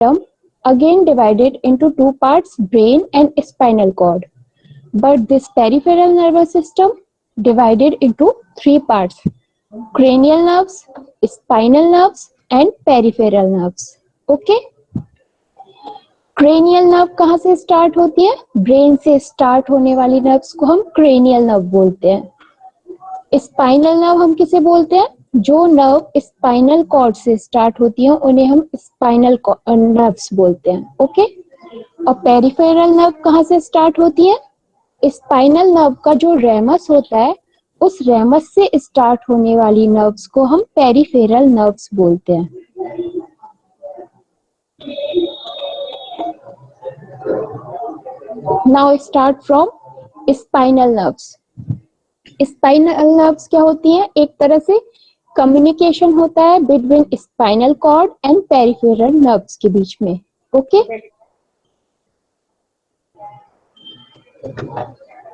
again divided into two parts, brain and spinal cord. But this peripheral nervous system divided into three parts: cranial nerves, spinal nerves and peripheral nerves. Okay? Cranial nerve कहाँ से start होती है? Brain से start होने वाली nerves को हम cranial nerve बोलते हैं। स्पाइनल नर्व हम किसे बोलते हैं? जो नर्व स्पाइनल कॉर्ड से स्टार्ट होती है उन्हें हम स्पाइनल नर्व्स बोलते हैं। ओके? और पेरिफेरल नर्व कहाँ से स्टार्ट होती है? स्पाइनल नर्व का जो रेमस होता है उस रेमस से स्टार्ट होने वाली नर्व्स को हम पेरिफेरल नर्व्स बोलते हैं। Now start from spinal nerves. Spinal nerves क्या होती हैं? एक तरह से कम्युनिकेशन होता है between spinal cord and peripheral nerves के बीच में। ओके?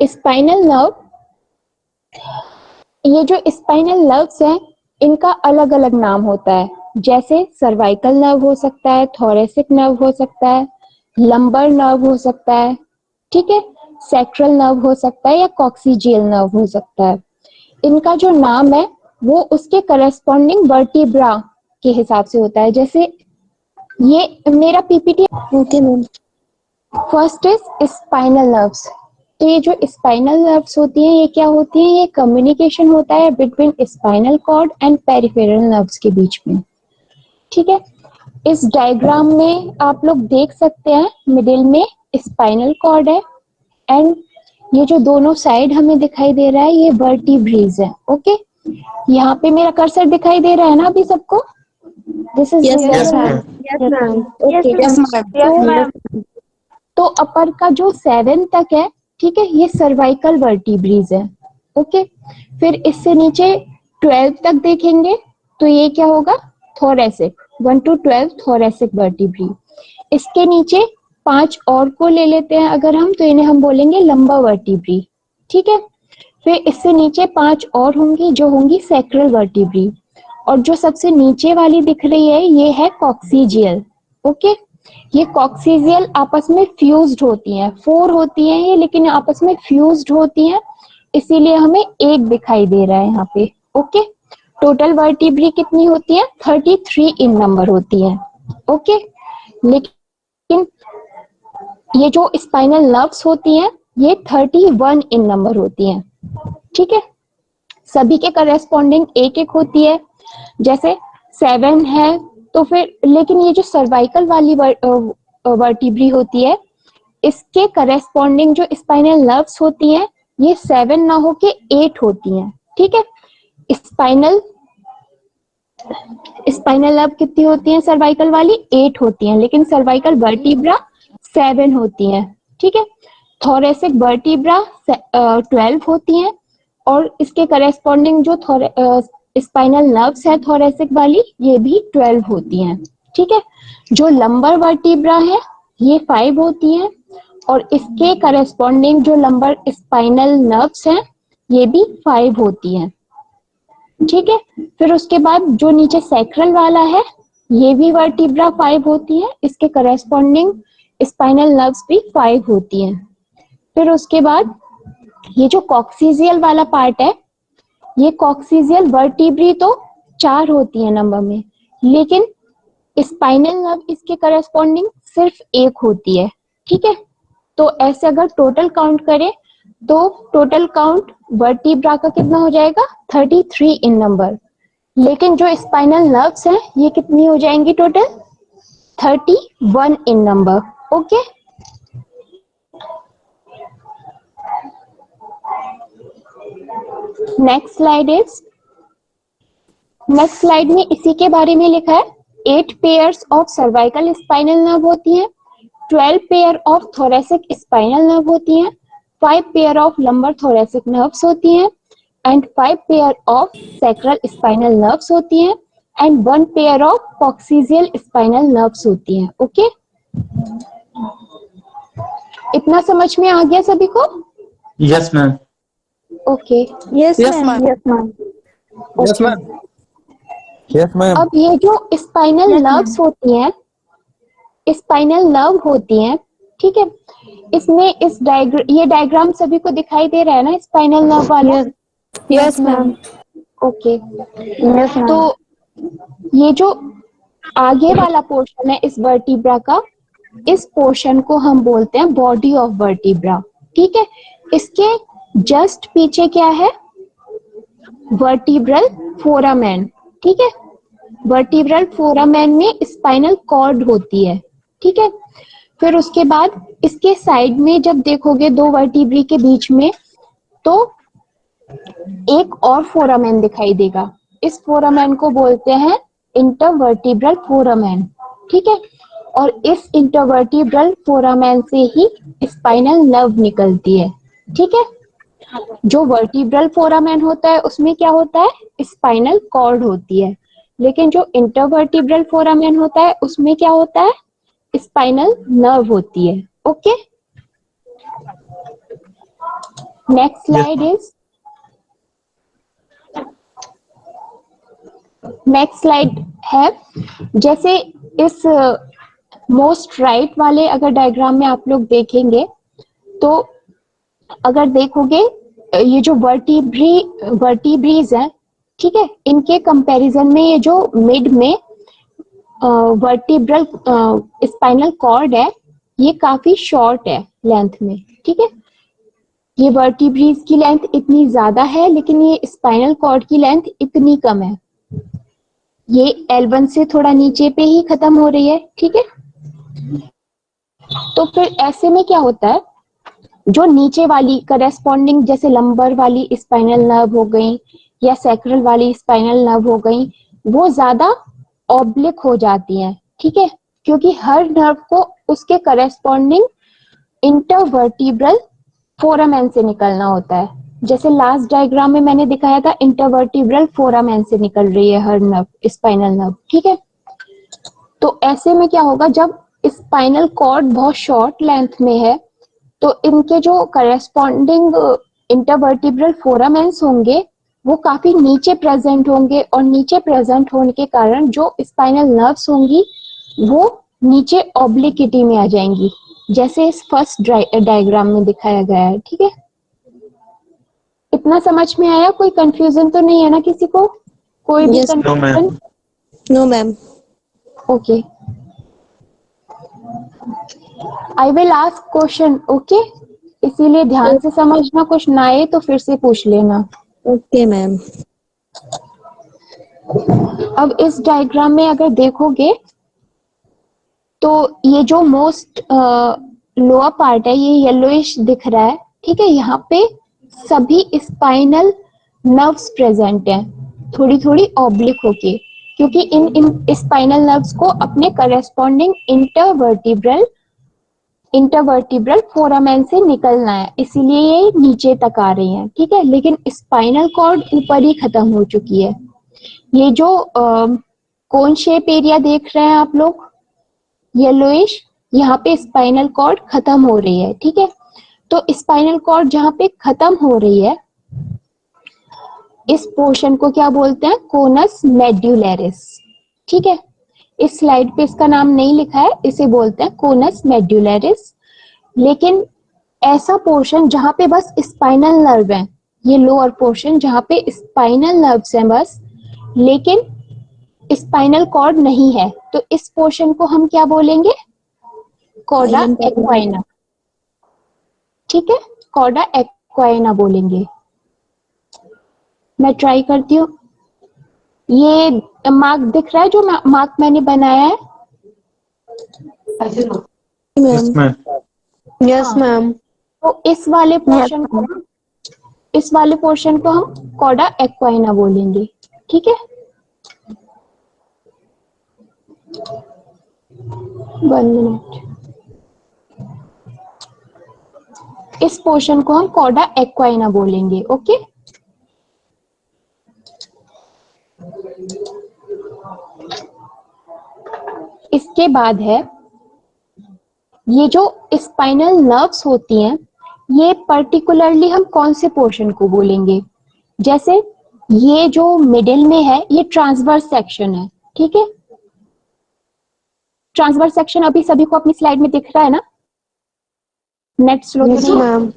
स्पाइनल नर्व, ये जो स्पाइनल नर्व्स हैं इनका अलग अलग नाम होता है, जैसे सर्वाइकल नर्व हो सकता है, थोरेसिक नर्व हो सकता है, लंबर नर्व हो सकता है, ठीक है, सैक्रल नर्व हो सकता है या कॉक्सिजियल नर्व हो सकता है। इनका जो नाम है वो उसके करस्पॉन्डिंग वर्टिब्रा के हिसाब से होता है। जैसे ये मेरा PPT. Okay ma'am. First is spinal nerves. तो ये जो स्पाइनल नर्व्स होती हैं ये क्या होती हैं? ये कम्युनिकेशन होता है between spinal cord and peripheral nerves के बीच में। ठीक है? इस डायग्राम में आप लोग देख सकते हैं मिडिल में स्पाइनल कॉर्ड है एंड ये जो दोनों साइड हमें दिखाई दे रहा है ये वर्टिब्रेज है। ओके? यहाँ पे मेरा कर्सर दिखाई दे रहा है ना अभी सबको? This is yes ma'am. तो अपर का जो 7 तक है, ठीक है, ये सर्वाइकल वर्टिब्रेज है। ओके? फिर इससे नीचे 12 तक देखेंगे तो ये क्या होगा? थोरेसिक। 1 to 12 thoracic vertebrae. इसके नीचे 5 और को ले लेते हैं अगर हम, तो इन्हें हम बोलेंगे लंबर वर्टिब्री। ठीक है? फिर इससे नीचे 5 और होंगी जो होंगी सैक्रल वर्टिब्री, और जो सबसे नीचे वाली दिख रही है ये है कॉक्सिजियल। ओके? ये कॉक्सिजियल आपस में फ्यूज्ड होती हैं, 4 होती हैं ये, लेकिन आपस में फ्यूज्ड होती हैं, इसीलिए हमें एक दिखाई दे रहा है यहाँ पे। ओके? टोटल वर्टिब्री कितनी होती है? 33 इन नंबर होती है। ओके? लेकिन ये जो स्पाइनल नर्व्स होती हैं ये 31 इन नंबर होती हैं। ठीक है? सभी के करस्पॉन्डिंग एक एक होती है, जैसे 7 है तो फिर, लेकिन ये जो सर्वाइकल वाली वर्टिब्री होती है इसके करस्पॉन्डिंग जो स्पाइनल नर्व्स होती हैं ये 7 ना होके 8 होती हैं। ठीक है? स्पाइनल नर्व कितनी होती हैं? सर्वाइकल वाली 8 होती हैं, लेकिन सर्वाइकल वर्टिब्रा 7 होती हैं। ठीक है? थोरेसिक वर्टिब्रा 12 होती हैं और इसके करस्पॉन्डिंग जो स्पाइनल नर्व्स है थोरेसिक वाली ये भी 12 होती हैं। ठीक है? जो लंबर वर्टिब्रा है ये 5 होती हैं और इसके करस्पॉन्डिंग जो लंबर स्पाइनल नर्व्स हैं ये भी 5 होती हैं। ठीक है? फिर उसके बाद जो नीचे सैक्रल वाला है ये भी वर्टिब्रा 5 होती है, इसके करस्पॉन्डिंग स्पाइनल नर्व्स भी 5 होती हैं। फिर उसके बाद ये जो कॉक्सिजियल वाला पार्ट है ये कॉक्सिजियल वर्टिब्री तो 4 होती है नंबर में, लेकिन स्पाइनल नर्व इसके करस्पॉन्डिंग सिर्फ 1 होती है। ठीक है? तो ऐसे अगर टोटल काउंट करें तो टोटल काउंट वर्टिब्रा का कितना हो जाएगा? 33 इन नंबर, लेकिन जो स्पाइनल नर्व्स हैं ये कितनी हो जाएंगी total? 31 in number. Okay? Next slide में इसी के बारे में लिखा है। 8 pairs of cervical spinal nerve होती हैं, 12 pair of thoracic spinal nerve होती हैं, 5 pair of lumbar thoracic nerves होती हैं and 5 pair of sacral spinal nerves होती हैं and 1 pair of coccygeal spinal nerves होती हैं। ओके? इतना समझ में आ गया सभी को? Yes ma'am. Okay. Yes ma'am. Yes ma'am. अब ये जो स्पाइनल नर्व्स होती हैं स्पाइनल नर्व होती हैं, ठीक है। इसमें ये डायग्राम सभी को दिखाई दे रहा है ना, स्पाइनल नर्व वाला? Yes ma'am. ओके। Yes, तो ma'am. ये जो आगे वाला पोर्शन है इस वर्टिब्रा का, इस पोर्शन को हम बोलते हैं बॉडी ऑफ वर्टिब्रा, ठीक है। इसके जस्ट पीछे क्या है? वर्टिब्रल फोरामेन, ठीक है। वर्टिब्रल फोरामेन में स्पाइनल कॉर्ड होती है, ठीक है। फिर उसके बाद इसके साइड में जब देखोगे दो वर्टिब्री के बीच में, तो एक और फोरामेन दिखाई देगा। इस फोरामेन को बोलते हैं इंटरवर्टिब्रल फोरामेन, ठीक है। और इस इंटरवर्टिब्रल फोरामेन से ही स्पाइनल नर्व निकलती है, ठीक है। जो वर्टिब्रल फोरामेन होता है उसमें क्या होता है? स्पाइनल कॉर्ड होती है। लेकिन जो इंटरवर्टिब्रल फोरामेन होता है उसमें क्या होता है? स्पाइनल नर्व होती है। Okay, next slide is, next slide है, जैसे इस मोस्ट राइट वाले अगर डायग्राम में आप लोग देखेंगे, तो अगर देखोगे ये जो वर्टिब्रीज है, ठीक है, इनके कंपैरिजन में ये जो मिड में वर्टिब्रल स्पाइनल कॉर्ड है, ये काफी शॉर्ट है लेंथ में, ठीक है। ये वर्टिब्रीज की लेंथ इतनी ज्यादा है, लेकिन ये स्पाइनल कॉर्ड की लेंथ इतनी कम है। ये L1 से थोड़ा नीचे पे ही खत्म हो रही है, ठीक है। तो फिर ऐसे में क्या होता है, जो नीचे वाली करेस्पॉन्डिंग जैसे लंबर वाली स्पाइनल नर्व हो गई या सैक्रल वाली स्पाइनल नर्व हो गई, वो ज्यादा ऑब्लिक हो जाती हैं, ठीक है, क्योंकि हर नर्व को उसके करेस्पॉन्डिंग इंटरवर्टिब्रल फोरामेन से निकलना होता है। जैसे लास्ट डायग्राम में मैंने दिखाया था, इंटरवर्टिब्रल फोरामेन से निकल रही है हर नर्व, स्पाइनल नर्व, ठीक है। तो ऐसे में क्या होगा, जब स्पाइनल कॉर्ड बहुत शॉर्ट लेंथ में है, तो इनके जो करेस्पॉन्डिंग इंटरवर्टिब्रल फोरामेन्स होंगे वो काफी नीचे प्रेजेंट होंगे, और नीचे प्रेजेंट होने के कारण जो स्पाइनल नर्व्स होंगी वो नीचे ऑब्लिकिटी में आ जाएंगी, जैसे इस फर्स्ट डायग्राम में दिखाया गया है, ठीक है। इतना समझ में आया? कोई कंफ्यूजन तो नहीं है ना किसी को? कोई भी Yes. No, confusion? ma'am. No ma'am. Okay, I will ask question, okay, इसीलिए ध्यान से समझना, कुछ ना आए तो फिर से पूछ लेना। Okay ma'am. अब इस डायग्राम में अगर देखोगे, तो ये जो मोस्ट लोअर पार्ट है ये येलोइश दिख रहा है, ठीक है। यहाँ पे सभी स्पाइनल नर्व्स प्रेजेंट हैं, थोड़ी थोड़ी ऑब्लिक होके, क्योंकि इन स्पाइनल नर्व्स को अपने करेस्पॉन्डिंग इंटरवर्टिब्रल फोरामेन से निकलना है, इसीलिए ये नीचे तक आ रही हैं, ठीक है। लेकिन स्पाइनल कॉर्ड ऊपर ही खत्म हो चुकी है। ये जो कोन शेप एरिया देख रहे हैं आप लोग, येलोइश, यहाँ पे स्पाइनल कॉर्ड खत्म हो रही है, ठीक है। तो स्पाइनल कॉर्ड जहाँ पे खत्म हो रही है, इस पोर्शन को क्या बोलते हैं? कोनस मेड्यूलरिस, ठीक है। इस स्लाइड पे इसका नाम नहीं लिखा है, इसे बोलते हैं कोनस मेड्यूलरिस। लेकिन ऐसा पोर्शन जहाँ पे बस स्पाइनल नर्व है, ये लोअर पोर्शन जहाँ पे स्पाइनल नर्व्स हैं बस, लेकिन स्पाइनल कॉर्ड नहीं है, तो इस पोर्शन को हम क्या बोलेंगे? कॉर्डा एक्वाइना, ठीक है, कॉर्डा एक्वाइना बोलेंगे। मैं ट्राई करती हूँ। ये मार्क दिख रहा है जो मार्क मैंने बनाया है? Yes, ma'am. Yes ma'am. तो इस वाले पोर्शन को हम कॉर्डा एक्वाइना बोलेंगे, ठीक है। 1 मिनट। इस पोर्शन को हम कॉर्डा एक्वाइना बोलेंगे, ओके। इसके बाद है ये जो स्पाइनल नर्व्स होती हैं, ये पर्टिकुलरली हम कौन से पोर्शन को बोलेंगे? जैसे ये जो मिडिल में है ये ट्रांसवर्स सेक्शन है, ठीक है। ट्रांसवर्स सेक्शन अभी सभी को अपनी स्लाइड में दिख रहा है ना? Net slow Yes, ma'am.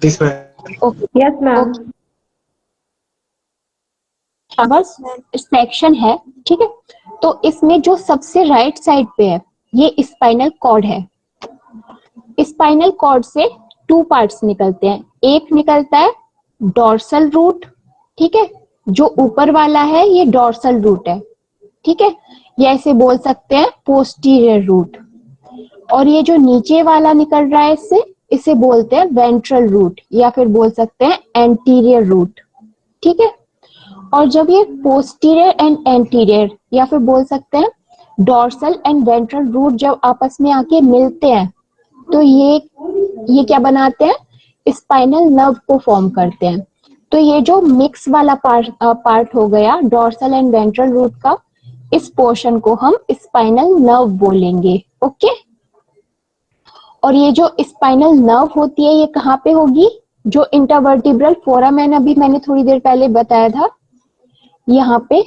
Yes, ma'am. Okay. Yes, ma'am. Transverse section है, ठीक है। तो इसमें जो सबसे राइट साइड पे है ये स्पाइनल कॉर्ड है। स्पाइनल कॉर्ड से 2 पार्ट्स निकलते हैं। एक निकलता है डॉर्सल रूट, ठीक है, जो ऊपर वाला है ये डॉर्सल रूट है, ठीक है, या इसे बोल सकते हैं पोस्टीरियर रूट। और ये जो नीचे वाला निकल रहा है इससे, इसे बोलते हैं वेंट्रल रूट या फिर बोल सकते हैं एंटीरियर रूट, ठीक है। और जब ये पोस्टीरियर एंड एंटीरियर या फिर बोल सकते हैं डॉर्सल एंड वेंट्रल रूट जब आपस में आके मिलते हैं तो ये क्या बनाते हैं? स्पाइनल नर्व को फॉर्म करते हैं। तो ये जो मिक्स वाला पार्ट हो गया डॉर्सल एंड वेंट्रल रूट का, इस पोर्शन को हम स्पाइनल नर्व बोलेंगे, ओके। और ये जो स्पाइनल नर्व होती है ये कहाँ पे होगी? जो इंटरवर्टिब्रल फोरामेन अभी मैंने थोड़ी देर पहले बताया था, यहाँ पे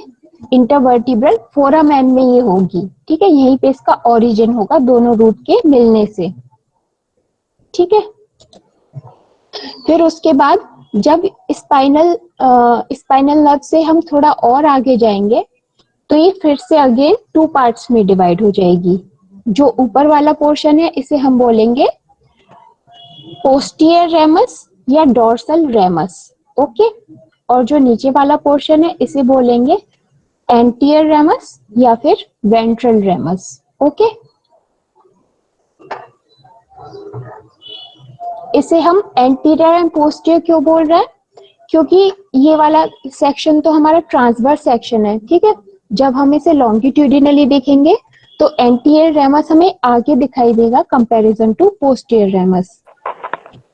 इंटरवर्टिब्रल फोरामेन में ये होगी, ठीक है। यहीं पे इसका ओरिजिन होगा दोनों रूट के मिलने से, ठीक है। फिर उसके बाद जब स्पाइनल नर्व से हम थोड़ा और आगे जाएंगे तो ये फिर से अगेन 2 पार्ट्स में डिवाइड हो जाएगी। जो ऊपर वाला पोर्शन है इसे हम बोलेंगे पोस्टीरियर रेमस या डॉर्सल रेमस, ओके। और जो नीचे वाला पोर्शन है इसे बोलेंगे एंटीरियर रेमस या फिर वेंट्रल रेमस, ओके। इसे हम एंटीरियर एंड पोस्टीरियर क्यों बोल रहे हैं? क्योंकि ये वाला सेक्शन तो हमारा ट्रांसवर्स सेक्शन है, ठीक है। जब हम इसे लॉन्गिट्यूडिनली देखेंगे तो एंटीरियर रेमस हमें आगे दिखाई देगा कंपैरिजन टू पोस्टीरियर रेमस,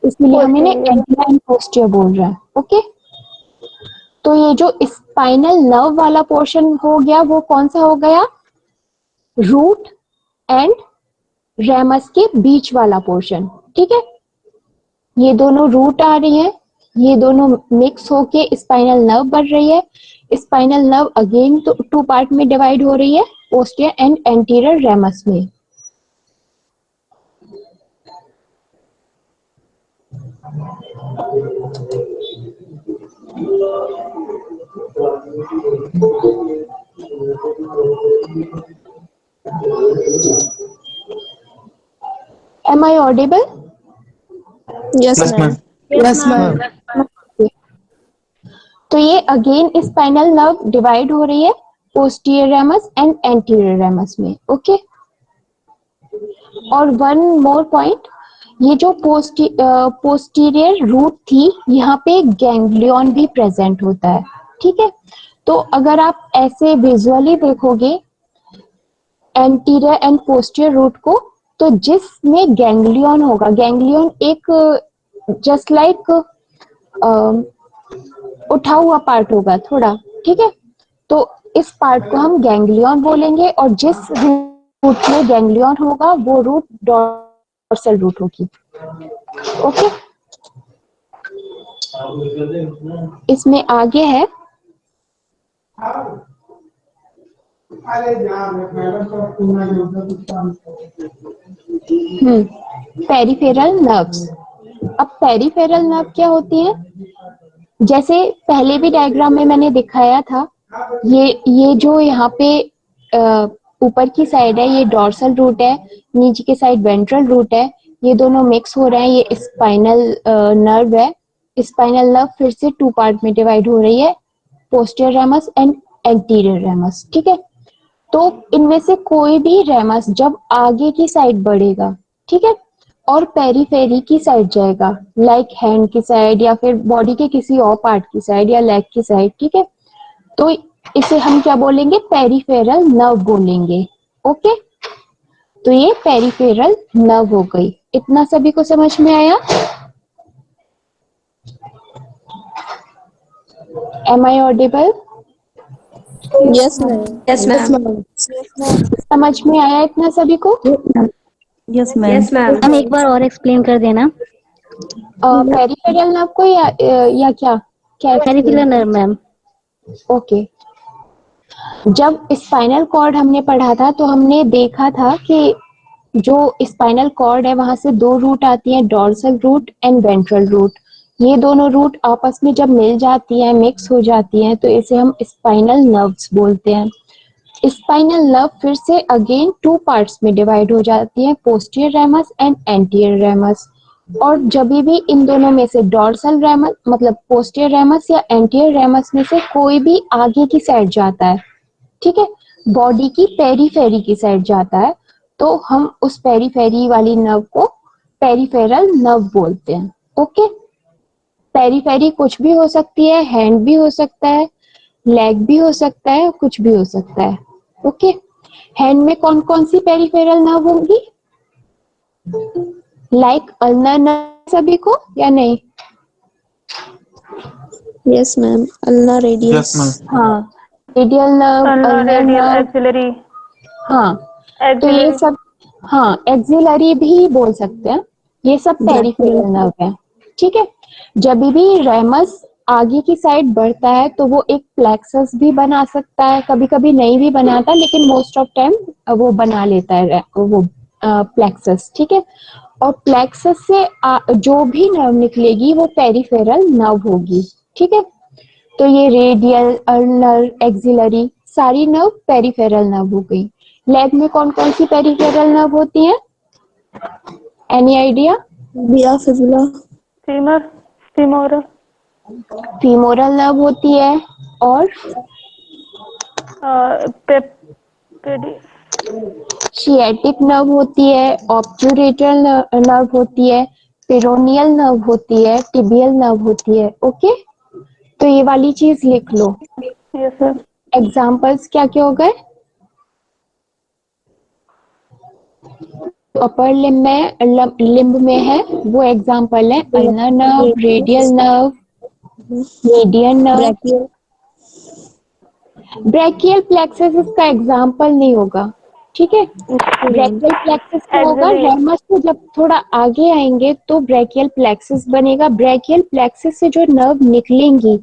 इसलिए हम इन्हें एंटीरियर एंड पोस्टीरियर बोल रहे हैं, ओके। तो ये जो स्पाइनल नर्व वाला पोर्शन हो गया वो कौन सा हो गया? रूट एंड रेमस के बीच वाला पोर्शन, ठीक है। ये दोनों रूट आ रही है, ये दोनों मिक्स होके स्पाइनल नर्व बन रही है। स्पाइनल नर्व अगेन तो 2 पार्ट में डिवाइड हो रही है, पोस्टीरियर एंड एंटीरियर रेमस में। Am I audible? Yes, Yes, ma'am. ma'am. Yes, ma'am. तो ये अगेन स्पाइनल नर्व डिवाइड हो रही है posterior ramus and anterior ramus में, ओके। और वन मोर पॉइंट, ये जो पोस्टीरियर रूट थी यहाँ पे गैंग्लियन भी प्रेजेंट होता है, ठीक है। तो अगर आप ऐसे विजुअली देखोगे एंटीरियर एंड पोस्टीरियर रूट को, तो जिसमें गैंग्लियन होगा, गैंग्लियन एक जस्ट लाइक उठा हुआ पार्ट होगा थोड़ा, ठीक है। तो इस पार्ट को हम गैंग्लियन बोलेंगे और जिस रूट में गैंग्लियन होगा वो रूट डॉर्सल रूट होगी, ओके। इसमें आगे है पेरिफेरल नर्व्स। अब पेरिफेरल नर्व क्या होती है? जैसे पहले भी डायग्राम में मैंने दिखाया था, ये जो यहाँ पे ऊपर की साइड है ये डॉर्सल रूट है, नीचे की साइड वेंट्रल रूट है, ये दोनों मिक्स हो रहे हैं, ये स्पाइनल नर्व है। स्पाइनल नर्व फिर से 2 पार्ट में डिवाइड हो रही है, posterior ramus and anterior ramus, ठीक है। तो इनमें से कोई भी रेमस जब आगे की साइड बढ़ेगा, ठीक है, और पेरीफेरी की साइड जाएगा, लाइक हैंड की साइड या फिर बॉडी के किसी और पार्ट की साइड या लेग की साइड, ठीक है, तो इसे हम क्या बोलेंगे? पेरिफेरल नर्व बोलेंगे, ओके। तो ये पेरिफेरल नर्व हो गई। इतना सभी को समझ में आया? Am I audible? Yes, ma'am. Yes, ma'am. समझ में आया इतना सभी को? Yes, ma'am. Yes, ma'am. हम एक बार और एक्सप्लेन कर देना। पेरिफेरल नर्व को या क्या क्या पेरिफेरल नर्व मैम। ओके। जब स्पाइनल कॉर्ड हमने पढ़ा था तो हमने देखा था कि जो स्पाइनल कॉर्ड है वहां से दो रूट आती हैं, dorsal root and ventral root. ये दोनों रूट आपस में जब मिल जाती हैं, मिक्स हो जाती हैं, तो इसे हम स्पाइनल नर्व्स बोलते हैं। स्पाइनल नर्व फिर से अगेन टू पार्ट्स में डिवाइड हो जाती है, posterior ramus and anterior ramus. और जब भी इन दोनों में से डॉर्सल रेमस मतलब पोस्टीरियर रेमस या एंटीरियर रेमस में से कोई भी आगे की साइड जाता है, ठीक है, बॉडी की पेरीफेरी की साइड जाता है, तो हम उस पेरीफेरी वाली नर्व को पेरिफेरल नर्व बोलते हैं। ओके, पेरीफेरी कुछ भी हो सकती है, हैंड भी हो सकता है, लेग भी हो सकता है, कुछ भी हो सकता है। ओके, हैंड में कौन कौन सी पेरिफेरल नर्व होंगी? लाइक अल्नर नर्व सभी को या नहीं? Yes, ma'am. Ulnar radius. Yes, ma'am. हाँ, radial nerve, ulnar, ulnar radial, nerve, axillary, हाँ, तो ये एक्सिलरी। सब, हाँ, एक्सिलरी भी बोल सकते हैं, ये सब पेरिफेरल नर्व है। ठीक है, जब भी रेमस आगे की साइड बढ़ता है तो वो एक प्लेक्सस भी बना सकता है, कभी कभी नहीं भी बनाता, लेकिन मोस्ट ऑफ टाइम वो बना लेता है वो प्लेक्सस। ठीक है, और प्लेक्सस से जो भी नर्व निकलेगी वो पेरिफेरल नर्व होगी। ठीक है, तो ये रेडियल, अल्नर, एक्सिलरी सारी नर्व पेरिफेरल नर्व हो गई। लेग में कौन कौन सी पेरिफेरल नर्व होती हैं? Any idea? Via fibula. Femur, femoral, femoral nerve होती है, और पेडी, शिएटिक नर्व होती है, ऑब्टूरेटल नर्व होती है, पेरोनियल नर्व होती है, टिबियल नर्व होती है। ओके, तो ये वाली चीज लिख लो। Yes sir. एग्जाम्पल्स क्या क्या हो गए? अपर लिम्ब में है वो एग्जाम्पल है ulnar nerve, radial nerve, median nerve. Brachial. Brachial plexus इसका एग्जाम्पल नहीं होगा। ठीक है, Okay, ma'am. ब्रैकियल प्लेक्सस क्या होगा? एक्सिलरी, रेमस से जब थोड़ा आगे आएंगे तो ब्रैकियल प्लेक्सस बनेगा। ब्रैकियल प्लेक्सस से जो नर्व निकलेंगी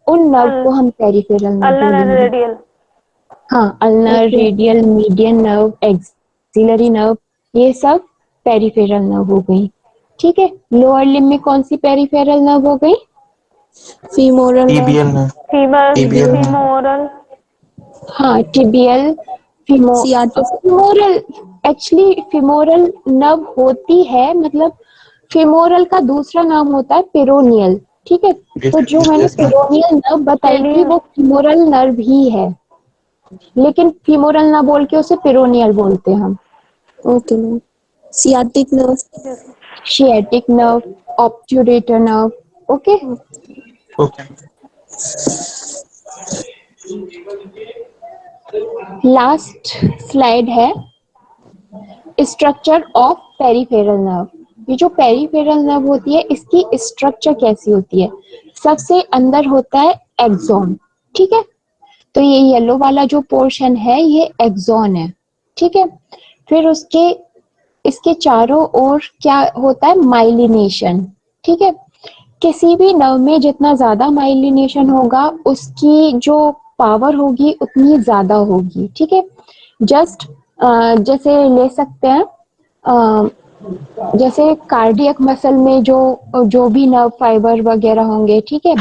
उन नर्व को हम पेरिफेरल नर्व अल्नर एंड बोलेंगे। रेडियल। हाँ, ulnar, radial, median nerve, axillary nerve, ये सब पेरिफेरल नर्व हो गई। ठीक है, लोअर लिम्ब में कौन सी पेरिफेरल नर्व हो गई? Femoral nerve. TBL में फीमर, TBL में फीमोरल, हाँ, tibial, Sciatic. Femoral. Actually femoral nerve होती है, मतलब फिमोरल का दूसरा नाम होता है पेरोनियल। ठीक है, तो जो मैंने yes, ma'am. पेरोनियल नर्व बताई थी पेनियल, वो फिमोरल नर्व ही है, लेकिन फिमोरल ना बोल के उसे पेरोनियल बोलते हैं हम। Okay, ma'am. Sciatic nerve. Sciatic nerve, obturator nerve. Okay, Okay. Last slide है स्ट्रक्चर ऑफ पेरिफेरल नर्व। ये जो पेरिफेरल नर्व होती है इसकी स्ट्रक्चर कैसी होती है? सबसे अंदर होता है एक्सॉन। ठीक है, तो ये येलो वाला जो पोर्शन है ये एक्सॉन है। ठीक है, फिर उसके इसके चारों ओर क्या होता है? माइलिनेशन। ठीक है, किसी भी नर्व में जितना ज्यादा माइलिनेशन होगा उसकी जो पावर होगी उतनी ज्यादा होगी। ठीक है, जस्ट जैसे ले सकते हैं, जैसे कार्डियक मसल में जो जो भी नर्व फाइबर वगैरह होंगे, ठीक है,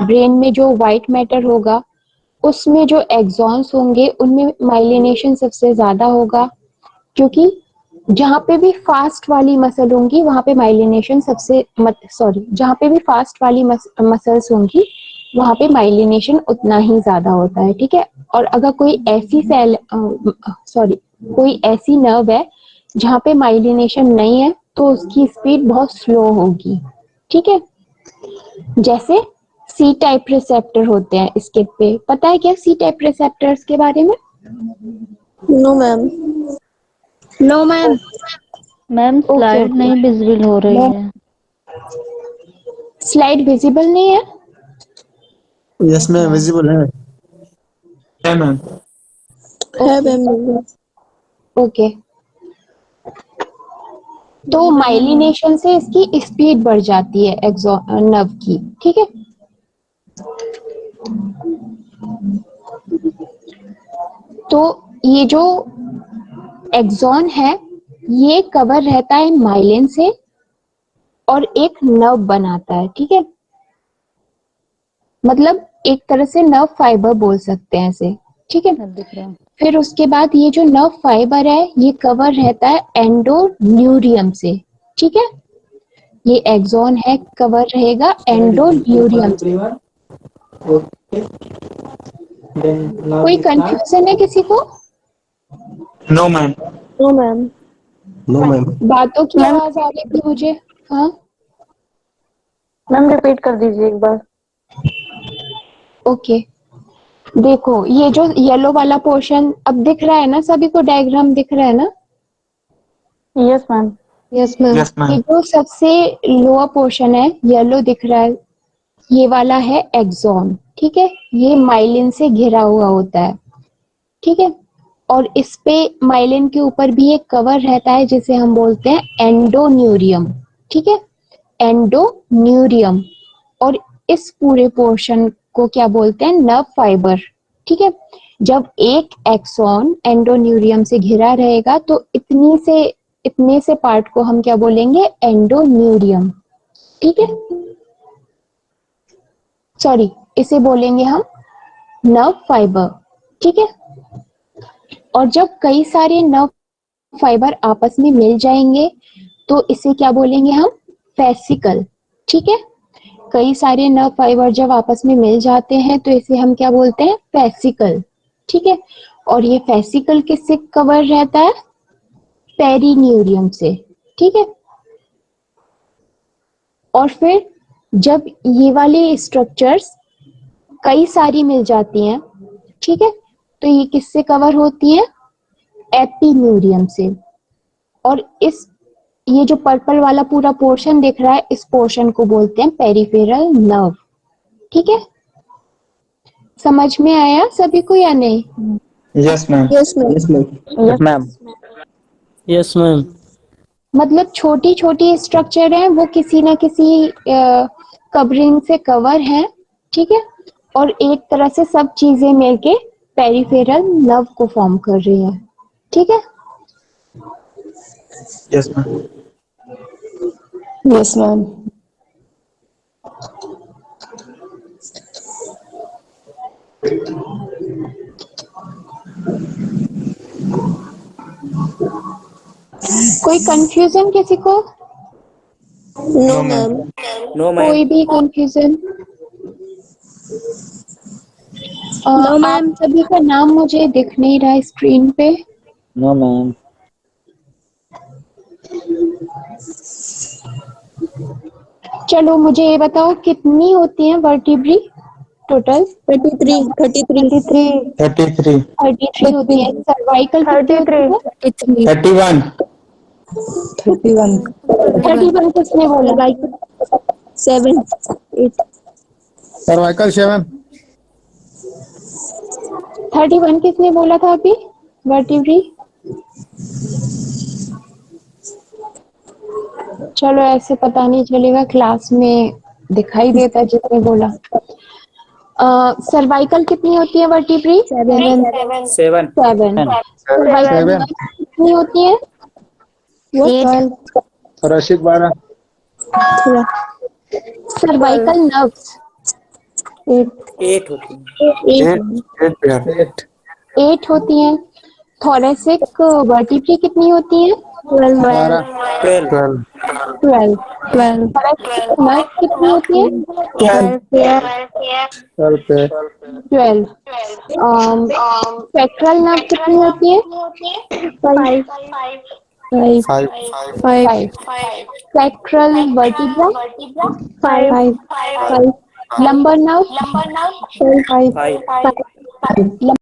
ब्रेन में जो व्हाइट मैटर होगा उसमें जो एक्सॉन्स होंगे उनमें माइलिनेशन सबसे ज्यादा होगा, क्योंकि जहाँ पे भी फास्ट वाली मसल होंगी वहां पे माइलिनेशन सबसे जहाँ पे भी फास्ट वाली मसल्स होंगी वहां पे माइलिनेशन उतना ही ज्यादा होता है। ठीक है, और अगर कोई ऐसी नर्व है जहाँ पे माइलिनेशन नहीं है तो उसकी स्पीड बहुत स्लो होगी। ठीक है, जैसे सी टाइप रिसेप्टर होते हैं इसके पे, पता है क्या सी टाइप रिसेप्टर्स के बारे में? No, ma'am. No ma'am. Ma'am okay slide okay, नहीं विजिबल हो रही है। स्लाइड विजिबल नहीं है? यस मैम विजिबल है। है मैम। है मैम। ओके, तो माइलिनेशन से इसकी स्पीड बढ़ जाती है नर्व की। ठीक है, तो ये जो एक्सॉन है ये कवर रहता है माइलिन से और एक नर्व बनाता है, ठीक है, मतलब एक तरह से नर्व फाइबर बोल सकते हैं इसे, ठीक है। अब दिख रहा है। फिर उसके बाद ये जो नर्व फाइबर है ये कवर रहता है एंडोन्यूरियम से, ठीक है, ये एक्सॉन है कवर रहेगा एंडोन्यूरियम से। कोई कंफ्यूजन है किसी को? No, ma'am. No ma'am. No ma'am. बातों की आवाज आ रही थी मुझे। हाँ मैम रिपीट कर दीजिए एक बार। ओके, देखो ये जो येलो वाला पोर्शन अब दिख रहा है ना, सभी को डायग्राम दिख रहा है ना? Yes ma'am. Yes ma'am. Yes, ये ma'am. जो सबसे लोअर पोर्शन है येलो दिख रहा है, ये वाला है एक्सॉन, ठीक है, ये माइलिन से घिरा हुआ होता है, ठीक है, और इस पे माइलिन के ऊपर भी एक कवर रहता है जिसे हम बोलते हैं एंडोन्यूरियम, ठीक है, एंडोन्यूरियम। और इस पूरे पोर्शन को क्या बोलते हैं? नर्व फाइबर, ठीक है। जब एक एक्सॉन एंडोन्यूरियम से घिरा रहेगा तो इतने से पार्ट को हम क्या बोलेंगे? एंडोन्यूरियम, ठीक है, सॉरी इसे बोलेंगे हम नर्व फाइबर, ठीक है। और जब कई सारे नर्व फाइबर आपस में मिल जाएंगे तो इसे क्या बोलेंगे हम? फेसिकल, ठीक है। कई सारे नर्व फाइबर जब आपस में मिल जाते हैं तो इसे हम क्या बोलते हैं? फेसिकल, ठीक है। और ये फेसिकल किससे कवर रहता है? पेरिन्यूरियम से, ठीक है। और फिर जब ये वाले स्ट्रक्चर्स कई सारी मिल जाती हैं, ठीक है, तो ये किससे कवर होती हैं? एपिन्यूरियम से। और ये जो पर्पल वाला पूरा पोर्शन दिख रहा है इस पोर्शन को बोलते हैं पेरिफेरल नर्व, ठीक है। समझ में आया सभी को या नहीं? Yes, ma'am. Yes ma'am. Yes ma'am. Yes, ma'am. Yes ma'am. मतलब छोटी छोटी स्ट्रक्चर है वो किसी ना किसी कवरिंग से कवर है, ठीक है, और एक तरह से सब चीजें मिलके पेरिफेरल नर्व को फॉर्म कर रही है, ठीक है। Yes, ma'am. Yes ma'am. कोई कंफ्यूजन किसी को? No ma'am. No ma'am. कोई भी कंफ्यूजन? No, ma'am. आप सभी का नाम मुझे दिख नहीं रहा है स्क्रीन पे। No ma'am. चलो मुझे ये बताओ कितनी होती हैं वर्टिब्री टोटल? 33 33 33. 33 होती है। सर्वाइकल कितनी होती है? 31. 31 किसने बोला? 7 8 सर्वाइकल 7. 31 किसने बोला था अभी वर्टिब्री? चलो ऐसे पता नहीं चलेगा, क्लास में दिखाई देता जिसने बोला। सर्वाइकल कितनी होती है वर्टिब्री? 7 7 सर्वाइकल कितनी होती है? 8 रशीद 12. सर्वाइकल नर्व्स 8 होती है। 8. 8 होती हैं। थोरेसिक वर्टिब्री कितनी होती है? 12 12. 12। थोरेसिक नर्व कितनी होती है? 12 पे 12। सेक्टरल नर्व कितनी होती है? 5 5. 5। Sectoral vertebra 5 lumbar nerve 5